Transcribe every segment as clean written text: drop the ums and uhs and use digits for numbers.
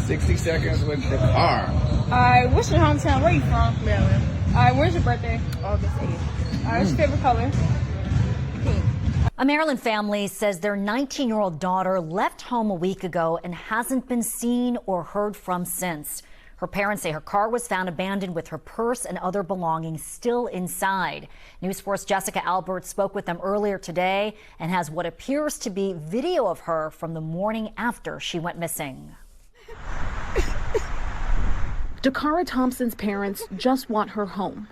60 seconds with Dacara. Alright, what's your hometown? Where you from? Maryland. Alright, where's your birthday? August 8th. Alright, what's your favorite color? Pink. A Maryland family says their 19-year-old daughter left home a week ago and hasn't been seen or heard from since. Her parents say her car was found abandoned with her purse and other belongings still inside. News 4's Jessica Albert spoke with them earlier today and has what appears to be video of her from the morning after she went missing. Dacara Thompson's parents just want her home.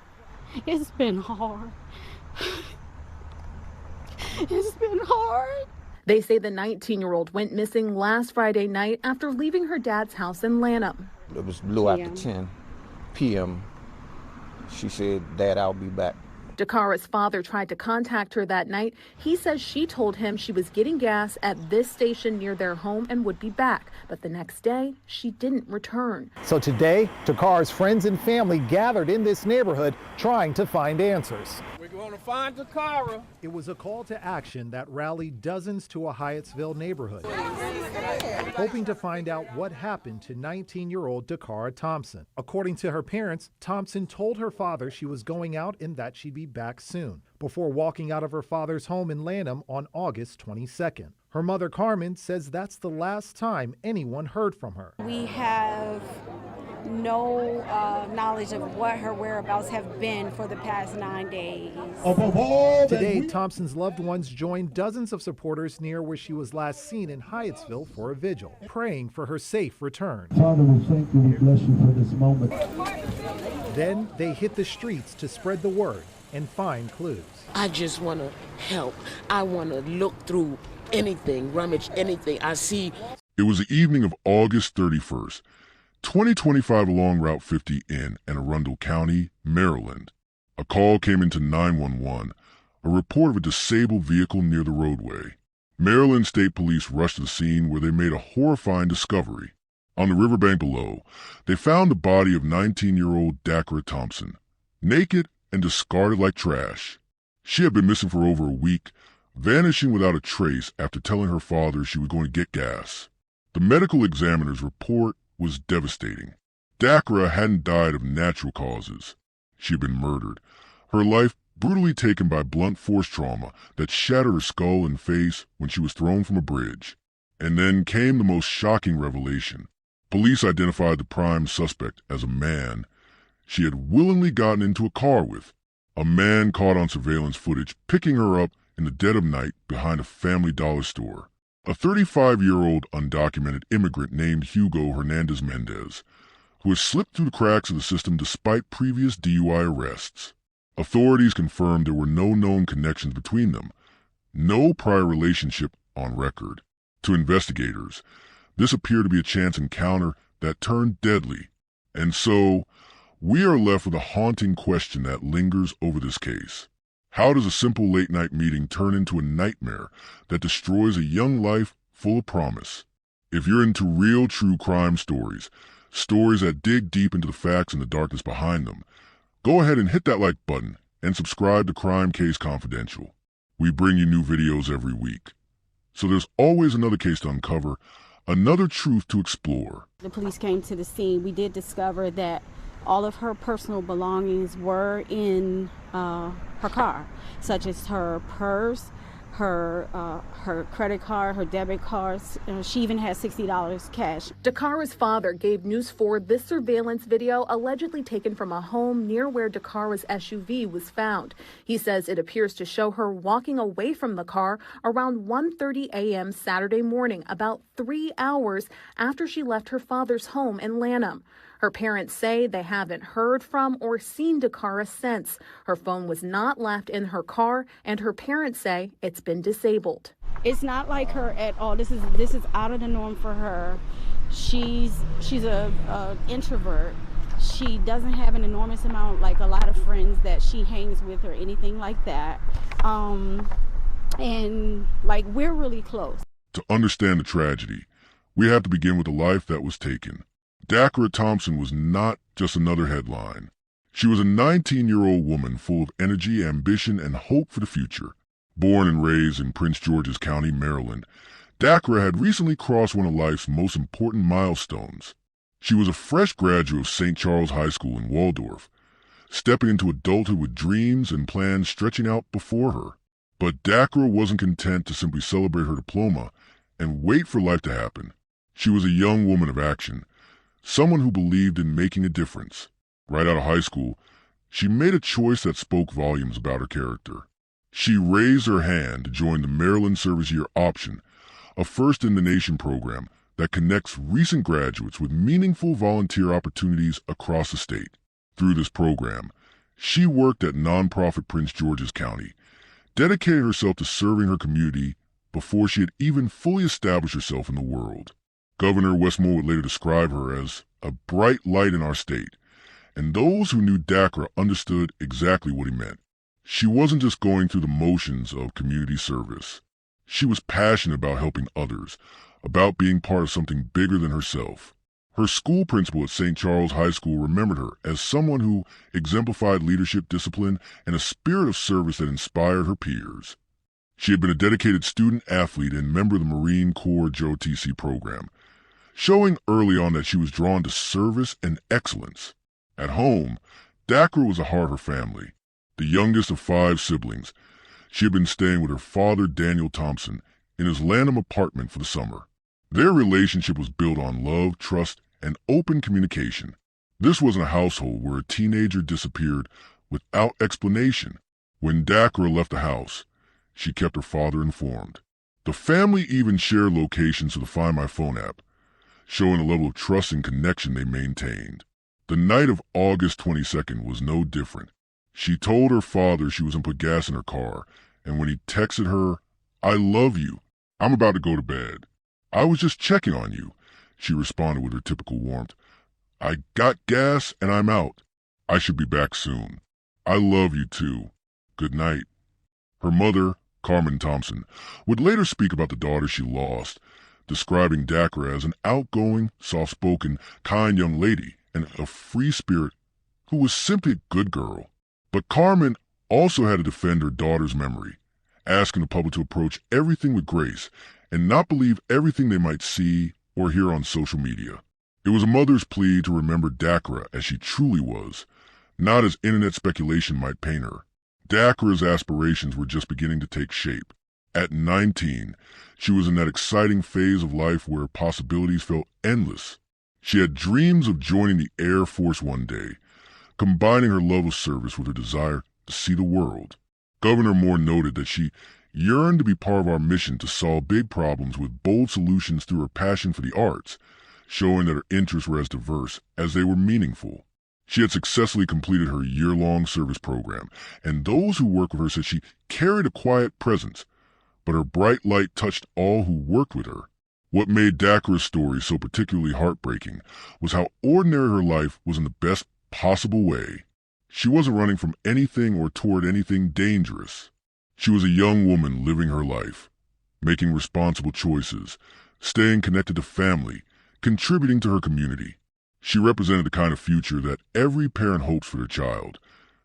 It's been hard. It's been hard. They say the 19-year-old went missing last Friday night after leaving her dad's house in Lanham. It was a little after 10 p.m. She said, "Dad, I'll be back." Dakara's father tried to contact her that night. He says she told him she was getting gas at this station near their home and would be back. But the next day, she didn't return. So today, Dakara's friends and family gathered in this neighborhood trying to find answers. We're going to find Dacara. It was a call to action that rallied dozens to a Hyattsville neighborhood, hoping to find out what happened to 19-year-old Dacara Thompson. According to her parents, Thompson told her father she was going out and that she'd be back soon, before walking out of her father's home in Lanham on August 22nd. Her mother, Carmen, says that's the last time anyone heard from her. We have no knowledge of what her whereabouts have been for the past 9 days. Today, Thompson's loved ones joined dozens of supporters near where she was last seen in Hyattsville for a vigil, praying for her safe return. Father, we thank you, we bless you for this moment. Then they hit the streets to spread the word and find clues. I just want to help. I want to look through anything, rummage anything I see. It was the evening of August 31st, 2025 along Route 50 in Anne Arundel County, Maryland. A call came into 911, a report of a disabled vehicle near the roadway. Maryland State Police rushed to the scene where they made a horrifying discovery. On the riverbank below, they found the body of 19-year-old Dacara Thompson, naked and discarded like trash. She had been missing for over a week, vanishing without a trace after telling her father she was going to get gas. The medical examiner's report was devastating. Dacara hadn't died of natural causes. She had been murdered, her life brutally taken by blunt force trauma that shattered her skull and face when she was thrown from a bridge. And then came the most shocking revelation. Police identified the prime suspect as a man she had willingly gotten into a car with, a man caught on surveillance footage picking her up in the dead of night behind a Family Dollar store. A 35-year-old undocumented immigrant named Hugo Hernandez Mendez, who had slipped through the cracks of the system despite previous DUI arrests. Authorities confirmed there were no known connections between them, no prior relationship on record. To investigators, this appeared to be a chance encounter that turned deadly. And so, we are left with a haunting question that lingers over this case. How does a simple late-night meeting turn into a nightmare that destroys a young life full of promise? If you're into real true crime stories, stories that dig deep into the facts and the darkness behind them, go ahead and hit that like button and subscribe to Crime Case Confidential. We bring you new videos every week. So there's always another case to uncover, another truth to explore. The police came to the scene. We did discover that all of her personal belongings were in her car, such as her purse, her credit card, her debit cards. She even had $60 cash. Dakara's father gave News 4 this surveillance video allegedly taken from a home near where Dakara's SUV was found. He says it appears to show her walking away from the car around 1:30 a.m. Saturday morning, about 3 hours after she left her father's home in Lanham. Her parents say they haven't heard from or seen Dacara since. Her phone was not left in her car, and her parents say it's been disabled. It's not like her at all. This is out of the norm for her. She's a introvert. She doesn't have an enormous amount, like a lot of friends that she hangs with or anything like that. And like, we're really close. To understand the tragedy, we have to begin with the life that was taken. Dacara Thompson was not just another headline. She was a 19-year-old woman full of energy, ambition, and hope for the future. Born and raised in Prince George's County, Maryland, Dacara had recently crossed one of life's most important milestones, She was a fresh graduate of St. Charles High School in Waldorf, stepping into adulthood with dreams and plans stretching out before her. But Dacara wasn't content to simply celebrate her diploma and wait for life to happen. She was a young woman of action, someone who believed in making a difference. Right out of high school, she made a choice that spoke volumes about her character. She raised her hand to join the Maryland Service Year Option, a first-in-the-nation program that connects recent graduates with meaningful volunteer opportunities across the state. Through this program, she worked at nonprofit Prince George's County, dedicated herself to serving her community before she had even fully established herself in the world. Governor Westmore would later describe her as a bright light in our state, and those who knew Dacara understood exactly what he meant. She wasn't just going through the motions of community service. She was passionate about helping others, about being part of something bigger than herself. Her school principal at St. Charles High School remembered her as someone who exemplified leadership, discipline, and a spirit of service that inspired her peers. She had been a dedicated student-athlete and member of the Marine Corps JOTC program, showing early on that she was drawn to service and excellence. At home, Dacara was a heart of her family. The youngest of 5 siblings, she had been staying with her father, Daniel Thompson, in his Lanham apartment for the summer. Their relationship was built on love, trust, and open communication. This wasn't a household where a teenager disappeared without explanation. When Dacara left the house, she kept her father informed. The family even shared locations to the Find My Phone app, showing the level of trust and connection they maintained. The night of August 22nd was no different. She told her father she was going to put gas in her car, and when he texted her, "I love you. I'm about to go to bed. I was just checking on you," she responded with her typical warmth. "I got gas and I'm out. I should be back soon. I love you too. Good night." Her mother, Carmen Thompson, would later speak about the daughter she lost, describing Dacara as an outgoing, soft-spoken, kind young lady and a free spirit who was simply a good girl. But Carmen also had to defend her daughter's memory, asking the public to approach everything with grace and not believe everything they might see or hear on social media. It was a mother's plea to remember Dacara as she truly was, not as internet speculation might paint her. Dacara's aspirations were just beginning to take shape. At 19, she was in that exciting phase of life where possibilities felt endless. She had dreams of joining the Air Force one day, combining her love of service with her desire to see the world. Governor Moore noted that she yearned to be part of our mission to solve big problems with bold solutions through her passion for the arts, showing that her interests were as diverse as they were meaningful. She had successfully completed her year-long service program, and those who worked with her said she carried a quiet presence, but her bright light touched all who worked with her. What made Dacara's story so particularly heartbreaking was how ordinary her life was in the best possible way. She wasn't running from anything or toward anything dangerous. She was a young woman living her life, making responsible choices, staying connected to family, contributing to her community. She represented the kind of future that every parent hopes for their child,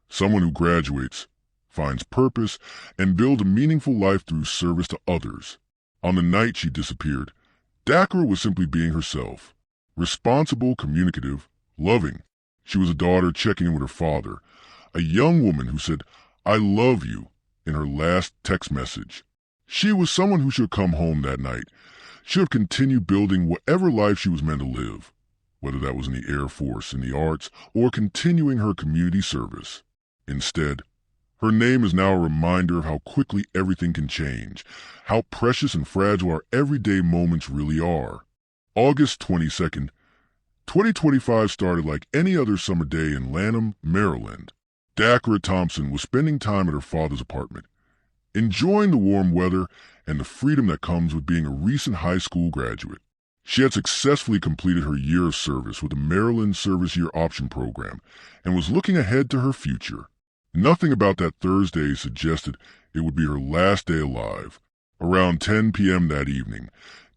someone who graduates, finds purpose, and builds a meaningful life through service to others. On the night she disappeared, Dacara was simply being herself, responsible, communicative, loving. She was a daughter checking in with her father, a young woman who said, "I love you," in her last text message. She was someone who should come home that night, should have continued building whatever life she was meant to live, whether that was in the Air Force, in the arts, or continuing her community service. Instead, her name is now a reminder of how quickly everything can change, how precious and fragile our everyday moments really are. August 22nd, 2025 started like any other summer day in Lanham, Maryland. Dacara Thompson was spending time at her father's apartment, enjoying the warm weather and the freedom that comes with being a recent high school graduate. She had successfully completed her year of service with the Maryland Service Year Option program and was looking ahead to her future. Nothing about that Thursday suggested it would be her last day alive. Around 10 p.m. that evening,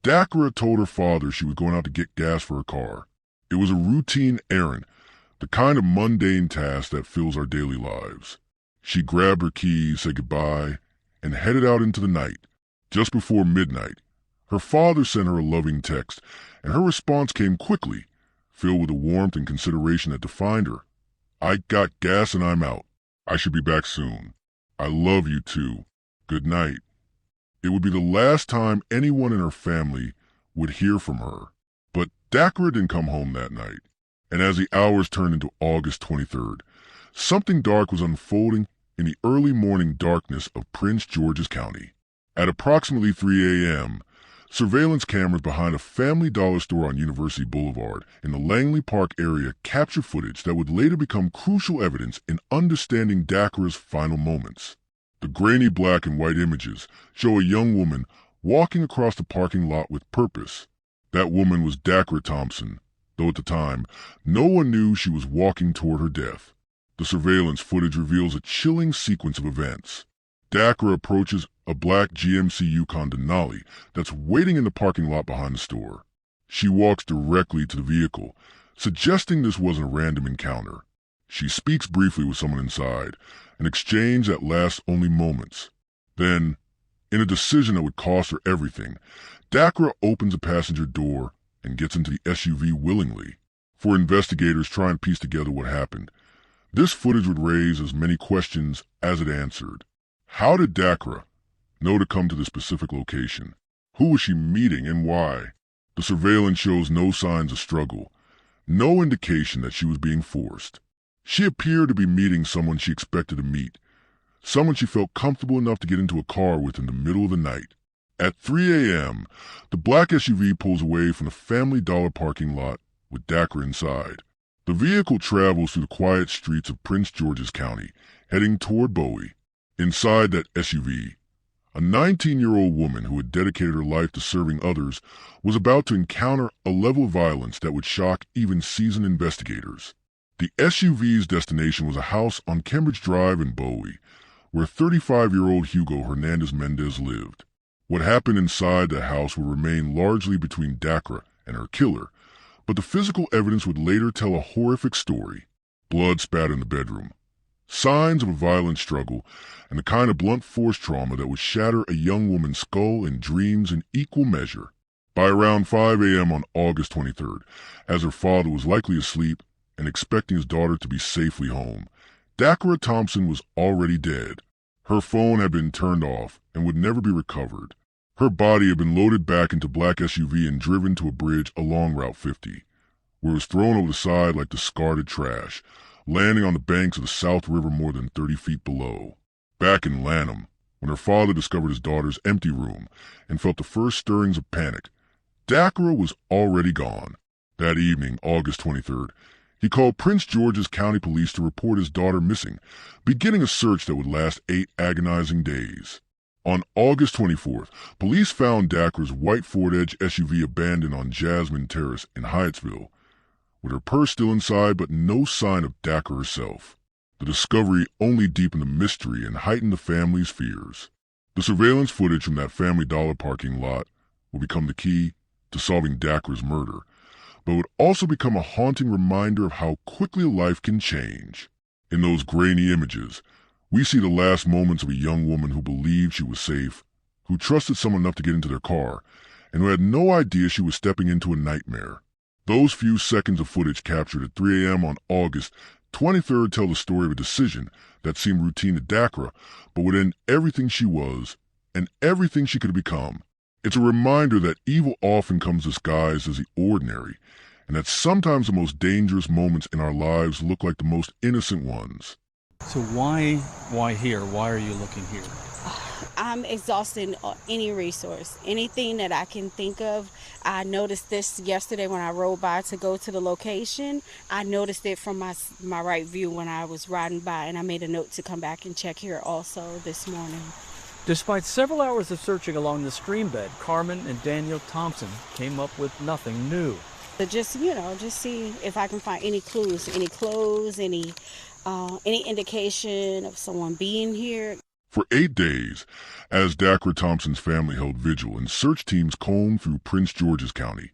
Dacara told her father she was going out to get gas for her car. It was a routine errand, the kind of mundane task that fills our daily lives. She grabbed her keys, said goodbye, and headed out into the night. Just before midnight, her father sent her a loving text, and her response came quickly, filled with the warmth and consideration that defined her. "I got gas and I'm out. I should be back soon. I love you too. Good night." It would be the last time anyone in her family would hear from her. But Dacara didn't come home that night. And as the hours turned into August 23rd, something dark was unfolding in the early morning darkness of Prince George's County. At approximately 3 a.m., surveillance cameras behind a Family Dollar store on University Boulevard in the Langley Park area captured footage that would later become crucial evidence in understanding Dacara's final moments. The grainy black and white images show a young woman walking across the parking lot with purpose. That woman was Dacara Thompson, though at the time, no one knew she was walking toward her death. The surveillance footage reveals a chilling sequence of events. Dacara approaches a black GMC Yukon Denali that's waiting in the parking lot behind the store. She walks directly to the vehicle, suggesting this wasn't a random encounter. She speaks briefly with someone inside, an exchange that lasts only moments. Then, in a decision that would cost her everything, Dacara opens the passenger door and gets into the SUV willingly. For investigators try and piece together what happened, this footage would raise as many questions as it answered. How did Dacara know to come to this specific location? Who was she meeting and why? The surveillance shows no signs of struggle, no indication that she was being forced. She appeared to be meeting someone she expected to meet, someone she felt comfortable enough to get into a car with in the middle of the night. At 3 a.m., the black SUV pulls away from the Family Dollar parking lot with Dacara inside. The vehicle travels through the quiet streets of Prince George's County, heading toward Bowie. Inside that SUV, a 19-year-old woman who had dedicated her life to serving others was about to encounter a level of violence that would shock even seasoned investigators. The SUV's destination was a house on Cambridge Drive in Bowie, where 35-year-old Hugo Hernandez Mendez lived. What happened inside the house would remain largely between Dacara and her killer, but the physical evidence would later tell a horrific story. Blood spat in the bedroom, signs of a violent struggle, and the kind of blunt force trauma that would shatter a young woman's skull and dreams in equal measure. By around 5 a.m. on August 23rd, as her father was likely asleep and expecting his daughter to be safely home, Dacara Thompson was already dead. Her phone had been turned off and would never be recovered. Her body had been loaded back into black SUV and driven to a bridge along Route 50, where it was thrown over the side like discarded trash, landing on the banks of the South River more than 30 feet below. Back in Lanham, when her father discovered his daughter's empty room and felt the first stirrings of panic, Dacara was already gone. That evening, August 23rd, he called Prince George's County Police to report his daughter missing, beginning a search that would last 8 agonizing days. On August 24th, police found Dacara's white Ford Edge SUV abandoned on Jasmine Terrace in Hyattsville, with her purse still inside but no sign of Dacara herself. The discovery only deepened the mystery and heightened the family's fears. The surveillance footage from that Family Dollar parking lot will become the key to solving Dacara's murder, but would also become a haunting reminder of how quickly a life can change. In those grainy images, we see the last moments of a young woman who believed she was safe, who trusted someone enough to get into their car, and who had no idea she was stepping into a nightmare. Those few seconds of footage captured at 3 a.m. on August 23rd tell the story of a decision that seemed routine to Dacara, but would end everything she was and everything she could have become. It's a reminder that evil often comes disguised as the ordinary, and that sometimes the most dangerous moments in our lives look like the most innocent ones. So why here? Why are you looking here? I'm exhausting any resource, anything that I can think of. I noticed this yesterday when I rode by to go to the location. I noticed it from my right view when I was riding by, and I made a note to come back and check here also this morning. Despite several hours of searching along the stream bed, Carmen and Daniel Thompson came up with nothing new. So just see if I can find any clues, any clothes, any indication of someone being here. For 8 days, as Dacara Thompson's family held vigil and search teams combed through Prince George's County,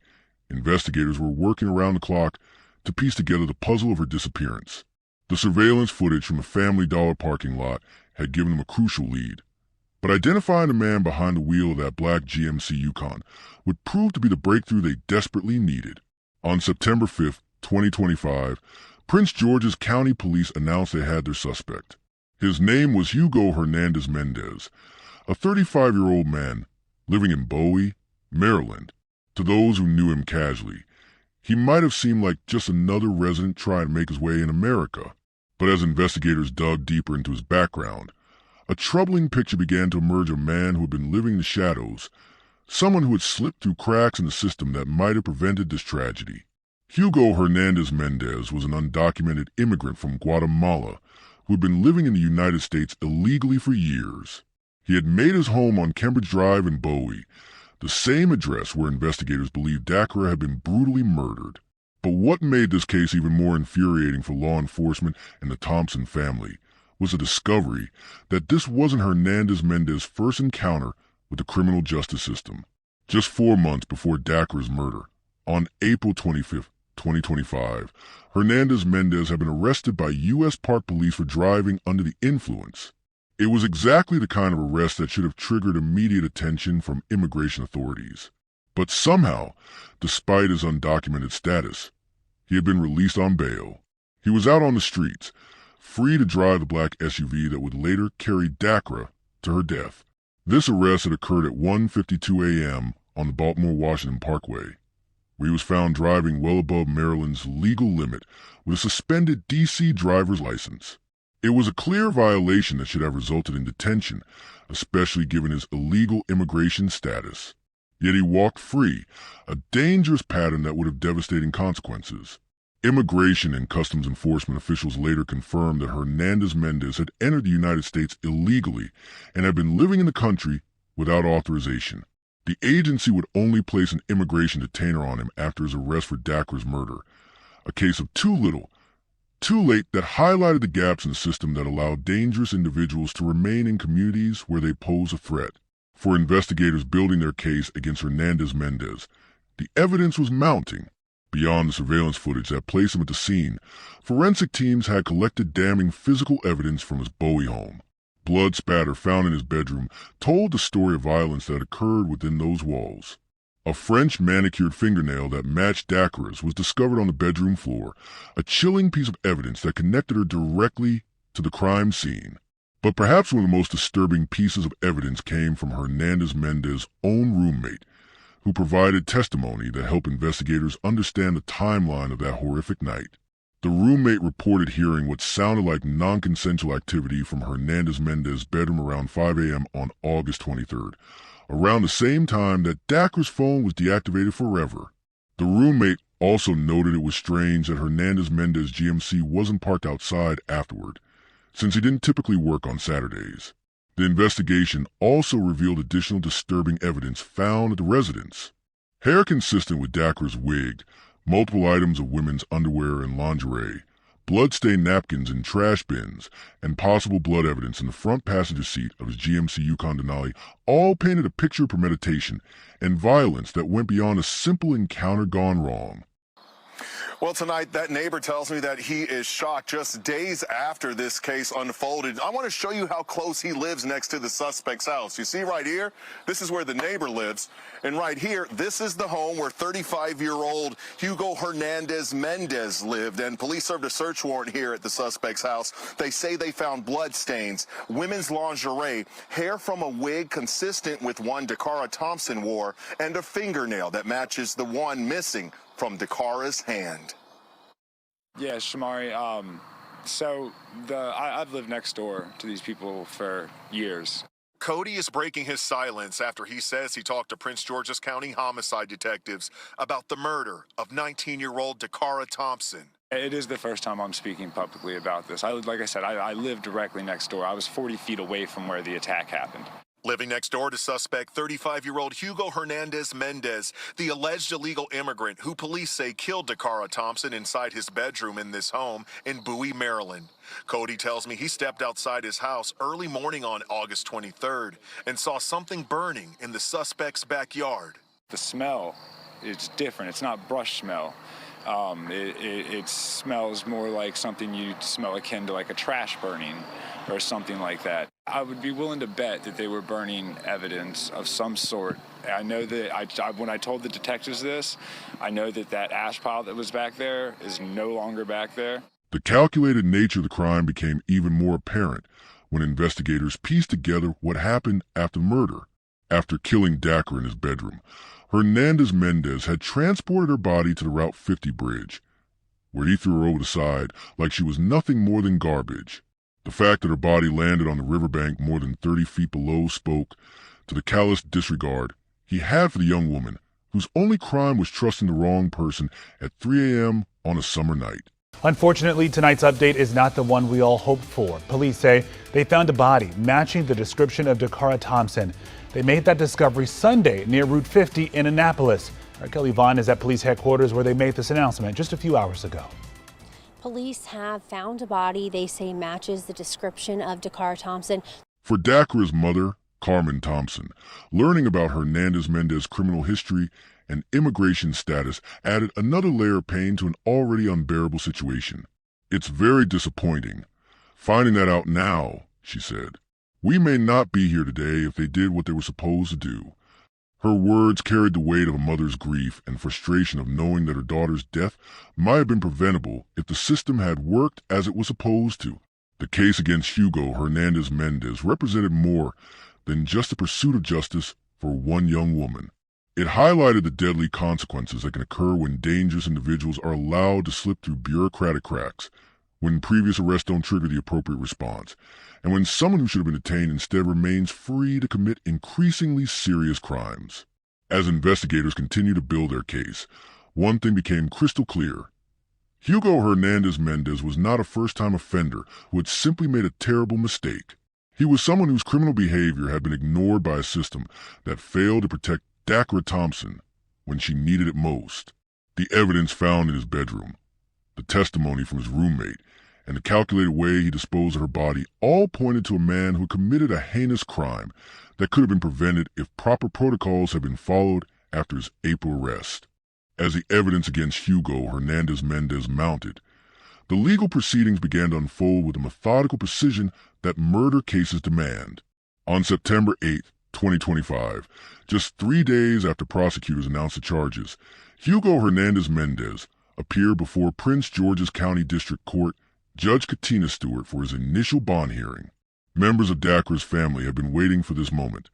investigators were working around the clock to piece together the puzzle of her disappearance. The surveillance footage from the Family Dollar parking lot had given them a crucial lead, but identifying the man behind the wheel of that black GMC Yukon would prove to be the breakthrough they desperately needed. On September 5th, 2025, Prince George's County Police announced they had their suspect. His name was Hugo Hernandez Mendez, a 35-year-old man living in Bowie, Maryland. To those who knew him casually, he might have seemed like just another resident trying to make his way in America. But as investigators dug deeper into his background, a troubling picture began to emerge of a man who had been living in the shadows, someone who had slipped through cracks in the system that might have prevented this tragedy. Hugo Hernandez Mendez was an undocumented immigrant from Guatemala who had been living in the United States illegally for years. He had made his home on Cambridge Drive in Bowie, the same address where investigators believed Dacara had been brutally murdered. But what made this case even more infuriating for law enforcement and the Thompson family was the discovery that this wasn't Hernandez Mendez's first encounter with the criminal justice system. Just 4 months before Dacara's murder, on April 25th, 2025, Hernandez Mendez had been arrested by U.S. Park Police for driving under the influence. It was exactly the kind of arrest that should have triggered immediate attention from immigration authorities. But somehow, despite his undocumented status, he had been released on bail. He was out on the streets, free to drive the black SUV that would later carry Dacara to her death. This arrest had occurred at 1:52 a.m. on the Baltimore-Washington Parkway, where he was found driving well above Maryland's legal limit with a suspended D.C. driver's license. It was a clear violation that should have resulted in detention, especially given his illegal immigration status. Yet he walked free, a dangerous pattern that would have devastating consequences. Immigration and Customs Enforcement officials later confirmed that Hernandez Mendez had entered the United States illegally and had been living in the country without authorization. The agency would only place an immigration detainer on him after his arrest for Dacara's murder, a case of too little, too late that highlighted the gaps in the system that allowed dangerous individuals to remain in communities where they pose a threat. For investigators building their case against Hernandez Mendez, the evidence was mounting. Beyond the surveillance footage that placed him at the scene, forensic teams had collected damning physical evidence from his Bowie home. Blood spatter found in his bedroom told the story of violence that occurred within those walls. A French manicured fingernail that matched Dacara's was discovered on the bedroom floor, a chilling piece of evidence that connected her directly to the crime scene. But perhaps one of the most disturbing pieces of evidence came from Hernandez Mendez's own roommate, who provided testimony that helped investigators understand the timeline of that horrific night. The roommate reported hearing what sounded like non-consensual activity from Hernandez Mendez's bedroom around 5 a.m. on August 23rd, around the same time that Dacara's phone was deactivated forever. The roommate also noted it was strange that Hernandez Mendez's GMC wasn't parked outside afterward, since he didn't typically work on Saturdays. The investigation also revealed additional disturbing evidence found at the residence. Hair consistent with Dacara's wig, multiple items of women's underwear and lingerie, blood-stained napkins in trash bins, and possible blood evidence in the front passenger seat of his GMC Yukon Denali all painted a picture of premeditation and violence that went beyond a simple encounter gone wrong. Well, tonight, that neighbor tells me that he is shocked just days after this case unfolded. I want to show you how close he lives next to the suspect's house. You see right here, this is where the neighbor lives. And right here, this is the home where 35-year-old Hugo Hernandez Mendez lived. And police served a search warrant here at the suspect's house. They say they found blood stains, women's lingerie, hair from a wig consistent with one Dacara Thompson wore, and a fingernail that matches the one missing from Dacara's hand. Yeah, Shamari, I've lived next door to these people for years. Cody is breaking his silence after he says he talked to Prince George's County homicide detectives about the murder of 19-year-old Dacara Thompson. It is the first time I'm speaking publicly about this. Like I said, I live directly next door. I was 40 feet away from where the attack happened. Living next door to suspect 35-year-old Hugo Hernandez Mendez, the alleged illegal immigrant who police say killed Dacara Thompson inside his bedroom in this home in Bowie, Maryland. Cody tells me he stepped outside his house early morning on August 23rd and saw something burning in the suspect's backyard. The smell, it's different. It's not brush smell. It smells more like something you'd smell akin to like a trash burning or something like that. I would be willing to bet that they were burning evidence of some sort. I know that when I told the detectives this, I know that that ash pile that was back there is no longer back there. The calculated nature of the crime became even more apparent when investigators pieced together what happened after murder. After killing Dacara in his bedroom, Hernandez Mendez had transported her body to the Route 50 bridge, where he threw her over the side like she was nothing more than garbage. The fact that her body landed on the riverbank more than 30 feet below spoke to the callous disregard he had for the young woman, whose only crime was trusting the wrong person at 3 a.m. on a summer night. Unfortunately, tonight's update is not the one we all hoped for. Police say they found a body matching the description of Dacara Thompson. They made that discovery Sunday near Route 50 in Annapolis. Our Kelly Vaughn is at police headquarters where they made this announcement just a few hours ago. Police have found a body they say matches the description of Dacara Thompson. For Dacara's mother, Carmen Thompson, learning about Hernandez Mendez's criminal history and immigration status added another layer of pain to an already unbearable situation. "It's very disappointing. Finding that out now," she said. "We may not be here today if they did what they were supposed to do." Her words carried the weight of a mother's grief and frustration of knowing that her daughter's death might have been preventable if the system had worked as it was supposed to. The case against Hugo Hernandez Mendez represented more than just the pursuit of justice for one young woman. It highlighted the deadly consequences that can occur when dangerous individuals are allowed to slip through bureaucratic cracks, when previous arrests don't trigger the appropriate response, and when someone who should have been detained instead remains free to commit increasingly serious crimes. As investigators continue to build their case, one thing became crystal clear. Hugo Hernandez Mendez was not a first-time offender who had simply made a terrible mistake. He was someone whose criminal behavior had been ignored by a system that failed to protect Dacara Thompson when she needed it most. The evidence found in his bedroom, the testimony from his roommate, and the calculated way he disposed of her body all pointed to a man who committed a heinous crime that could have been prevented if proper protocols had been followed after his April arrest. As the evidence against Hugo Hernandez Mendez mounted, the legal proceedings began to unfold with the methodical precision that murder cases demand. On September 8, 2025, just 3 days after prosecutors announced the charges, Hugo Hernandez Mendez appeared before Prince George's County District Court Judge Katina Stewart for his initial bond hearing. Members of Dacara's family have been waiting for this moment,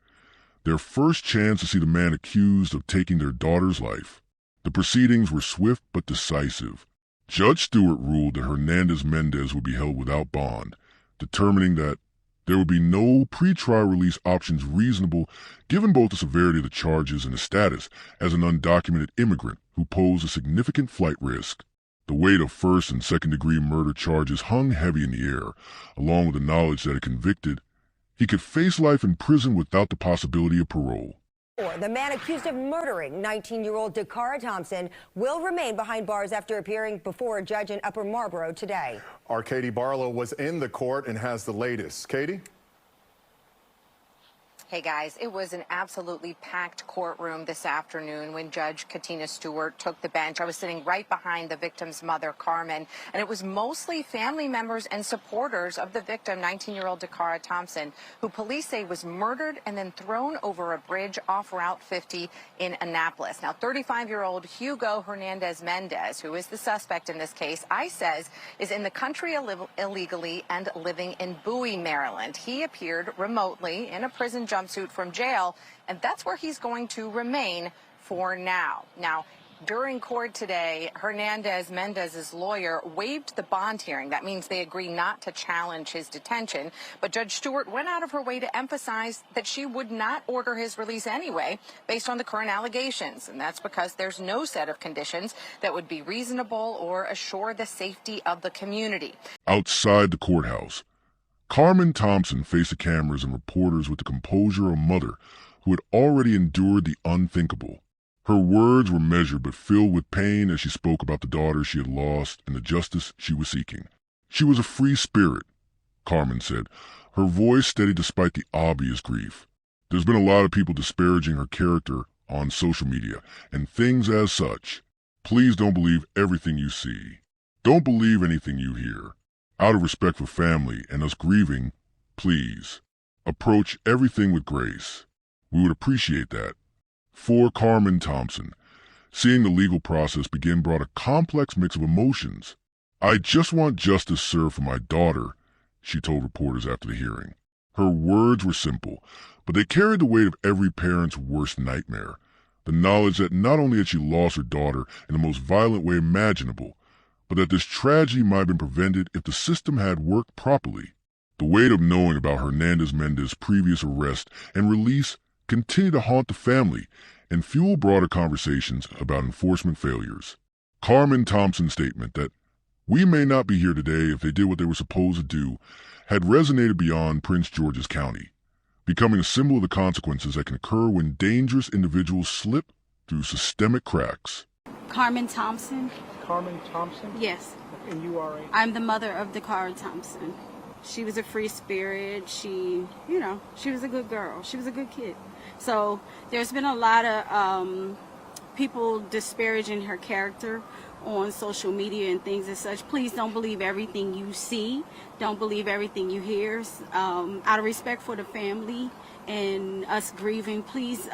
their first chance to see the man accused of taking their daughter's life. The proceedings were swift but decisive. Judge Stewart ruled that Hernandez Mendez would be held without bond, determining that there would be no pretrial release options reasonable given both the severity of the charges and his status as an undocumented immigrant who posed a significant flight risk. The weight of first and second-degree murder charges hung heavy in the air, along with the knowledge that if convicted, he could face life in prison without the possibility of parole. The man accused of murdering 19-year-old Dacara Thompson will remain behind bars after appearing before a judge in Upper Marlboro today. Our Katie Barlow was in the court and has the latest. Katie? Hey guys, it was an absolutely packed courtroom this afternoon when Judge Katina Stewart took the bench. I was sitting right behind the victim's mother, Carmen, and it was mostly family members and supporters of the victim, 19-year-old Dacara Thompson, who police say was murdered and then thrown over a bridge off Route 50 in Annapolis. Now, 35-year-old Hugo Hernandez Mendez, who is the suspect in this case, ICE says is in the country illegally and living in Bowie, Maryland. He appeared remotely in a prison jumpsuit from jail, and that's where he's going to remain for now. Now, during court today, Hernandez Mendez's lawyer waived the bond hearing. That means they agree not to challenge his detention. But Judge Stewart went out of her way to emphasize that she would not order his release anyway, based on the current allegations. And that's because there's no set of conditions that would be reasonable or assure the safety of the community. Outside the courthouse, Carmen Thompson faced the cameras and reporters with the composure of a mother who had already endured the unthinkable. Her words were measured but filled with pain as she spoke about the daughter she had lost and the justice she was seeking. She was a free spirit, Carmen said, her voice steady despite the obvious grief. There's been a lot of people disparaging her character on social media and things as such. Please don't believe everything you see. Don't believe anything you hear. Out of respect for family and us grieving, please Approach everything with grace. We would appreciate that. For Carmen Thompson, seeing the legal process begin brought a complex mix of emotions. I just want justice served for my daughter, she told reporters after the hearing. Her words were simple, but they carried the weight of every parent's worst nightmare. The knowledge that not only had she lost her daughter in the most violent way imaginable, but that this tragedy might have been prevented if the system had worked properly. The weight of knowing about Hernandez-Mendez's previous arrest and release continued to haunt the family and fuel broader conversations about enforcement failures. Carmen Thompson's statement that we may not be here today if they did what they were supposed to do had resonated beyond Prince George's County, becoming a symbol of the consequences that can occur when dangerous individuals slip through systemic cracks. Carmen Thompson. Carmen Thompson? Yes. And you are a? I'm the mother of Dacara Thompson. She was a free spirit. She was a good girl. She was a good kid. So there's been a lot of people disparaging her character on social media and things as such. Please don't believe everything you see. Don't believe everything you hear. Out of respect for the family and us grieving, please,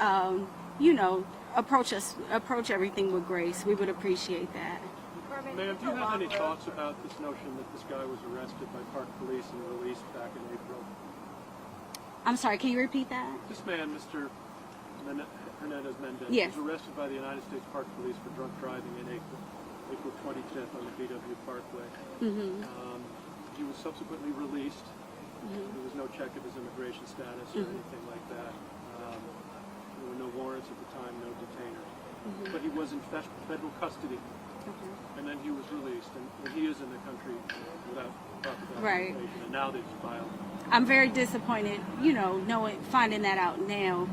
approach everything with grace. We would appreciate that. Ma'am, do you have any thoughts about this notion that this guy was arrested by Park Police and released back in April? I'm sorry, can you repeat that? This man, Mr. Hernandez-Mendez, yes, was arrested by the United States Park Police for drunk driving in April 25th on the BW Parkway. Mm-hmm. He was subsequently released. Mm-hmm. There was no check of his immigration status or anything like that. There were no warrants at the time, no detainer. Mm-hmm. But he was in federal custody. Mm-hmm. And then he was released, and he is in the country without proper documentation, and now they've filed. I'm very disappointed, finding that out now,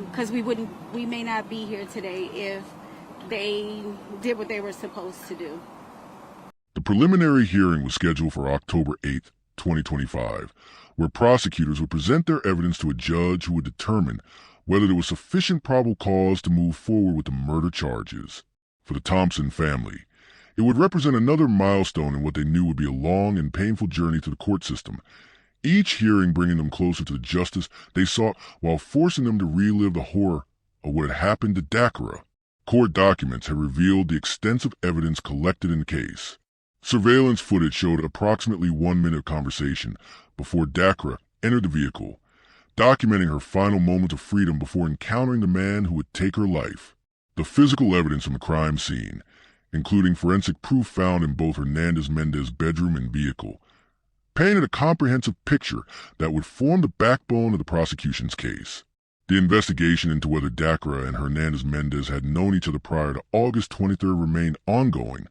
because we may not be here today if they did what they were supposed to do. The preliminary hearing was scheduled for October 8th, 2025, where prosecutors would present their evidence to a judge who would determine whether there was sufficient probable cause to move forward with the murder charges. For the Thompson family, it would represent another milestone in what they knew would be a long and painful journey to the court system, each hearing bringing them closer to the justice they sought while forcing them to relive the horror of what had happened to Dacara. Court documents had revealed the extensive evidence collected in the case. Surveillance footage showed approximately 1 minute of conversation before Dacara entered the vehicle, documenting her final moment of freedom before encountering the man who would take her life. The physical evidence from the crime scene, including forensic proof found in both Hernandez-Mendez's bedroom and vehicle, painted a comprehensive picture that would form the backbone of the prosecution's case. The investigation into whether Dacara and Hernandez-Mendez had known each other prior to August 23rd remained ongoing,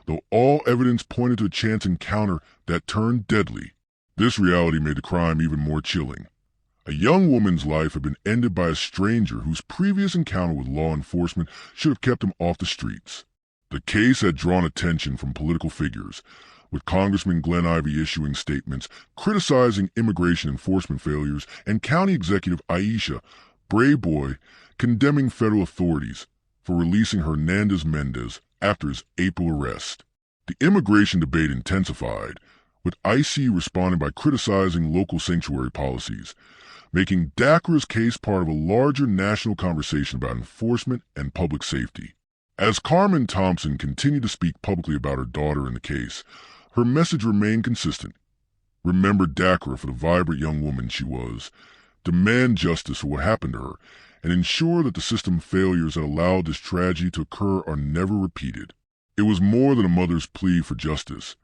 though all evidence pointed to a chance encounter that turned deadly. This reality made the crime even more chilling. A young woman's life had been ended by a stranger whose previous encounter with law enforcement should have kept him off the streets. The case had drawn attention from political figures, with Congressman Glenn Ivey issuing statements criticizing immigration enforcement failures and County Executive Aisha Brayboy condemning federal authorities for releasing Hernandez-Mendez after his April arrest. The immigration debate intensified, with IC responding by criticizing local sanctuary policies, making Dacara's case part of a larger national conversation about enforcement and public safety. As Carmen Thompson continued to speak publicly about her daughter in the case, her message remained consistent. Remember Dacara for the vibrant young woman she was, demand justice for what happened to her, and ensure that the system failures that allowed this tragedy to occur are never repeated. It was more than a mother's plea for justice.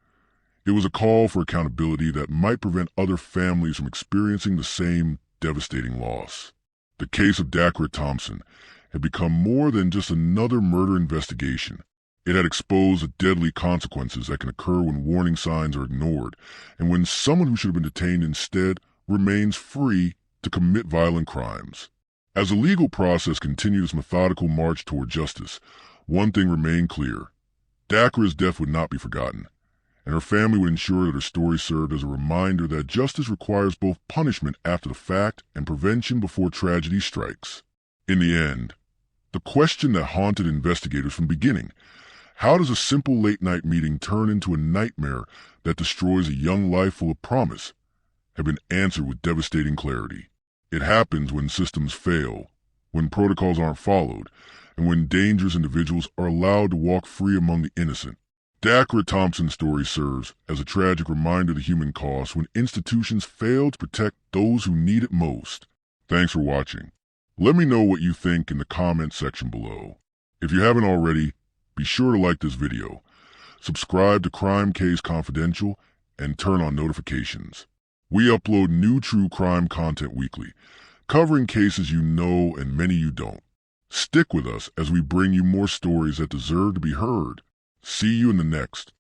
It was a call for accountability that might prevent other families from experiencing the same devastating loss. The case of Dacara Thompson had become more than just another murder investigation. It had exposed the deadly consequences that can occur when warning signs are ignored, and when someone who should have been detained instead remains free to commit violent crimes. As the legal process continued its methodical march toward justice, one thing remained clear. Dacara's death would not be forgotten, and her family would ensure that her story served as a reminder that justice requires both punishment after the fact and prevention before tragedy strikes. In the end, the question that haunted investigators from the beginning: how does a simple late-night meeting turn into a nightmare that destroys a young life full of promise, have been answered with devastating clarity. It happens when systems fail, when protocols aren't followed, and when dangerous individuals are allowed to walk free among the innocent. Dacara Thompson's story serves as a tragic reminder of the human cost when institutions fail to protect those who need it most. Thanks for watching. Let me know what you think in the comment section below. If you haven't already, be sure to like this video, subscribe to Crime Case Confidential, and turn on notifications. We upload new true crime content weekly, covering cases you know and many you don't. Stick with us as we bring you more stories that deserve to be heard. See you in the next.